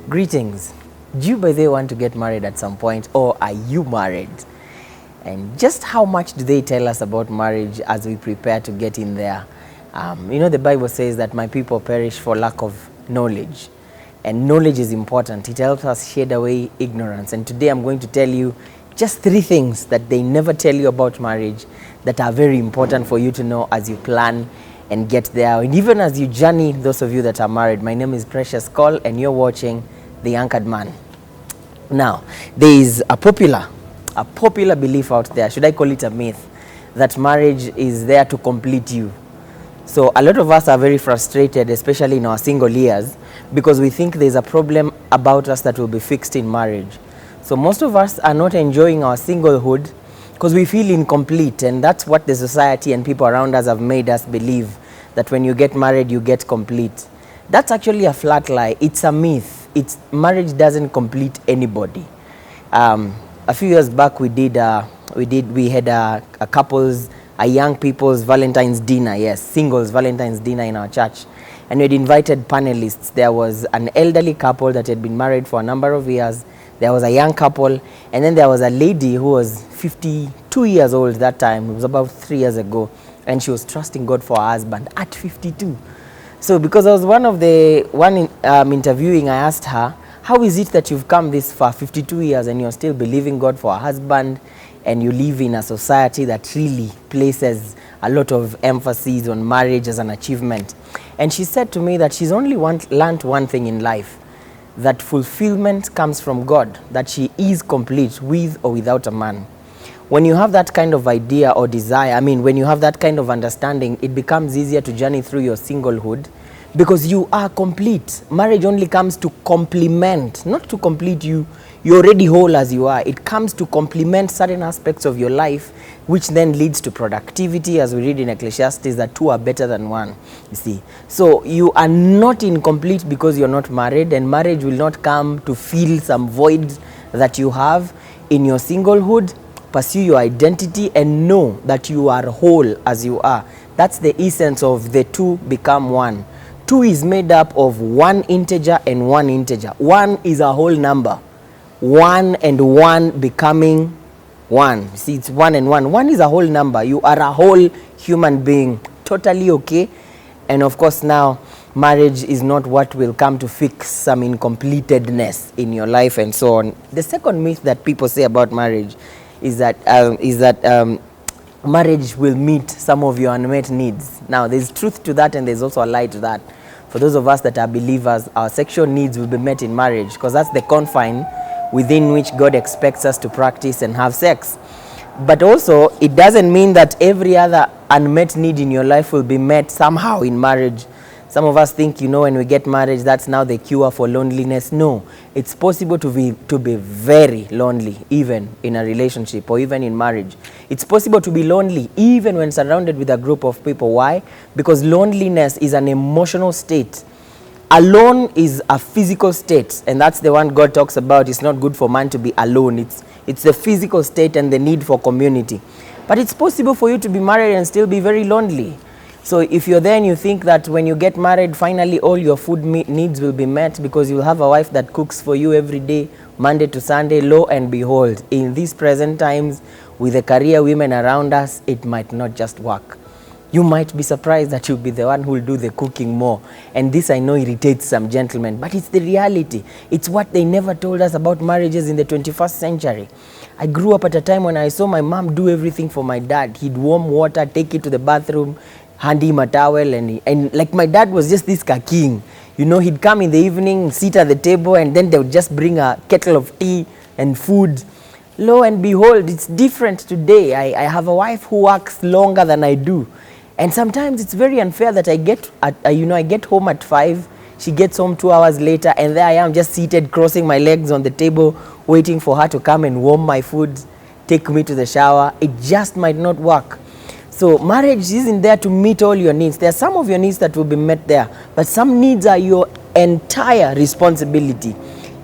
Greetings. Do you, by the way, want to get married at some point, or are you married? And just how much do they tell us about marriage as we prepare to get in there? The Bible says that my people perish for lack of knowledge. And knowledge is important. It helps us shed away ignorance. And today I'm going to tell you just 3 things that they never tell you about marriage that are very important for you to know as you plan and get there. And even as you journey, those of you that are married. My name is Precious Cole, and you're watching The Anchored Man. Now, there is a popular belief out there, should I call it a myth, that marriage is there to complete you. So a lot of us are very frustrated, especially in our single years, because we think there's a problem about us that will be fixed in marriage. So most of us are not enjoying our singlehood because we feel incomplete, and that's what the society and people around us have made us believe, that when you get married, you get complete. That's actually a flat lie. It's a myth. Marriage doesn't complete anybody. A few years back, we had a young people's Valentine's dinner, yes, singles Valentine's dinner in our church, and we had invited panelists. There was an elderly couple that had been married for a number of years. There was a young couple, and then there was a lady who was 52 years old that time. It was about 3 years ago, and she was trusting God for her husband at 52. So because I was interviewing, I asked her, how is it that you've come this far, 52 years, and you're still believing God for a husband, and you live in a society that really places a lot of emphasis on marriage as an achievement? And she said to me that she's only learned one thing in life, that fulfillment comes from God, that she is complete with or without a man. When you have that kind of idea or desire, when you have that kind of understanding, it becomes easier to journey through your singlehood because you are complete. Marriage only comes to complement, not to complete you. You're already whole as you are. It comes to complement certain aspects of your life, which then leads to productivity, as we read in Ecclesiastes, that 2 are better than 1, you see. So you are not incomplete because you're not married, and marriage will not come to fill some void that you have in your singlehood. Pursue your identity and know that you are whole as you are. That's the essence of the 2 become 1. 2 is made up of 1 integer and 1 integer. 1 is a whole number. 1 and 1 becoming 1. See, it's 1 and 1. 1 is a whole number. You are a whole human being. Totally okay. And of course now, marriage is not what will come to fix some incompletedness in your life and so on. The second myth that people say about marriage is that marriage will meet some of your unmet needs. Now, there's truth to that, and there's also a lie to that. For those of us that are believers, our sexual needs will be met in marriage because that's the confine within which God expects us to practice and have sex. But also, it doesn't mean that every other unmet need in your life will be met somehow in marriage. Some of us think, when we get married, that's now the cure for loneliness. No, it's possible to be very lonely, even in a relationship or even in marriage. It's possible to be lonely even when surrounded with a group of people. Why? Because loneliness is an emotional state. Alone is a physical state, and that's the one God talks about. It's not good for man to be alone. It's the physical state and the need for community. But it's possible for you to be married and still be very lonely. So if you're there and you think that when you get married, finally all your food needs will be met because you'll have a wife that cooks for you every day, Monday to Sunday, lo and behold, in these present times, with the career women around us, it might not just work. You might be surprised that you'll be the one who will do the cooking more. And this, I know, irritates some gentlemen, but it's the reality. It's what they never told us about marriages in the 21st century. I grew up at a time when I saw my mom do everything for my dad. He'd warm water, take it to the bathroom, hand him a towel, and like my dad was just this king. He'd come in the evening, sit at the table, and then they would just bring a kettle of tea and food. Lo and behold, it's different today. I have a wife who works longer than I do. And sometimes it's very unfair that I get home at 5, she gets home 2 hours later, and there I am just seated, crossing my legs on the table, waiting for her to come and warm my food, take me to the shower. It just might not work. So marriage isn't there to meet all your needs. There are some of your needs that will be met there, but some needs are your entire responsibility.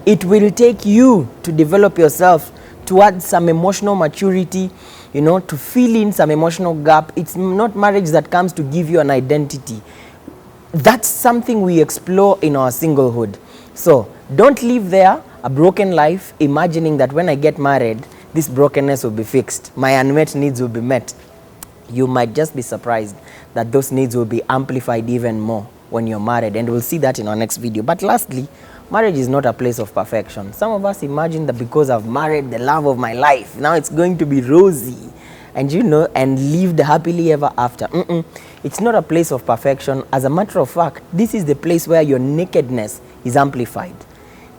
It will take you to develop yourself towards some emotional maturity, to fill in some emotional gap. It's not marriage that comes to give you an identity. That's something we explore in our singlehood. So don't live there a broken life imagining that when I get married, this brokenness will be fixed, my unmet needs will be met. You might just be surprised that those needs will be amplified even more when you're married, and we'll see that in our next video. But lastly, marriage is not a place of perfection. Some of us imagine that because I've married the love of my life, now it's going to be rosy and and lived happily ever after. It's not a place of perfection. As a matter of fact, this is the place where your nakedness is amplified.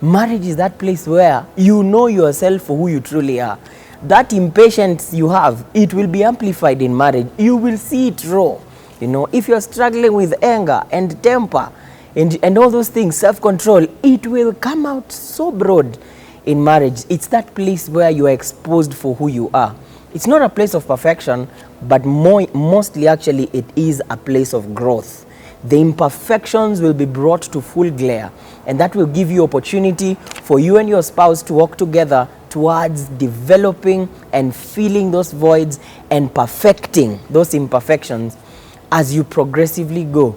Marriage is that place where you know yourself for who you truly are. That impatience you have, it will be amplified in marriage. You will see it raw. If you're struggling with anger and temper and all those things, self-control, it will come out so broad in marriage. It's that place where you are exposed for who you are. It's not a place of perfection, but mostly actually it is a place of growth. The imperfections will be brought to full glare, and that will give you opportunity for you and your spouse to work together towards developing and filling those voids and perfecting those imperfections as you progressively go.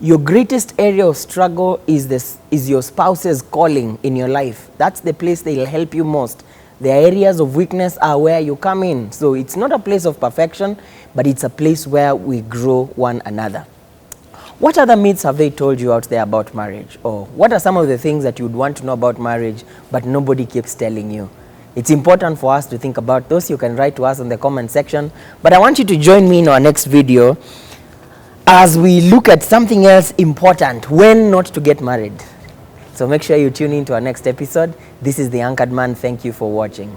Your greatest area of struggle is your spouse's calling in your life. That's the place they'll help you most. The areas of weakness are where you come in. So it's not a place of perfection, but it's a place where we grow one another. What other myths have they told you out there about marriage? Or what are some of the things that you'd want to know about marriage, but nobody keeps telling you? It's important for us to think about those. You can write to us in the comment section. But I want you to join me in our next video as we look at something else important: when not to get married. So make sure you tune in to our next episode. This is The Anchored Man. Thank you for watching.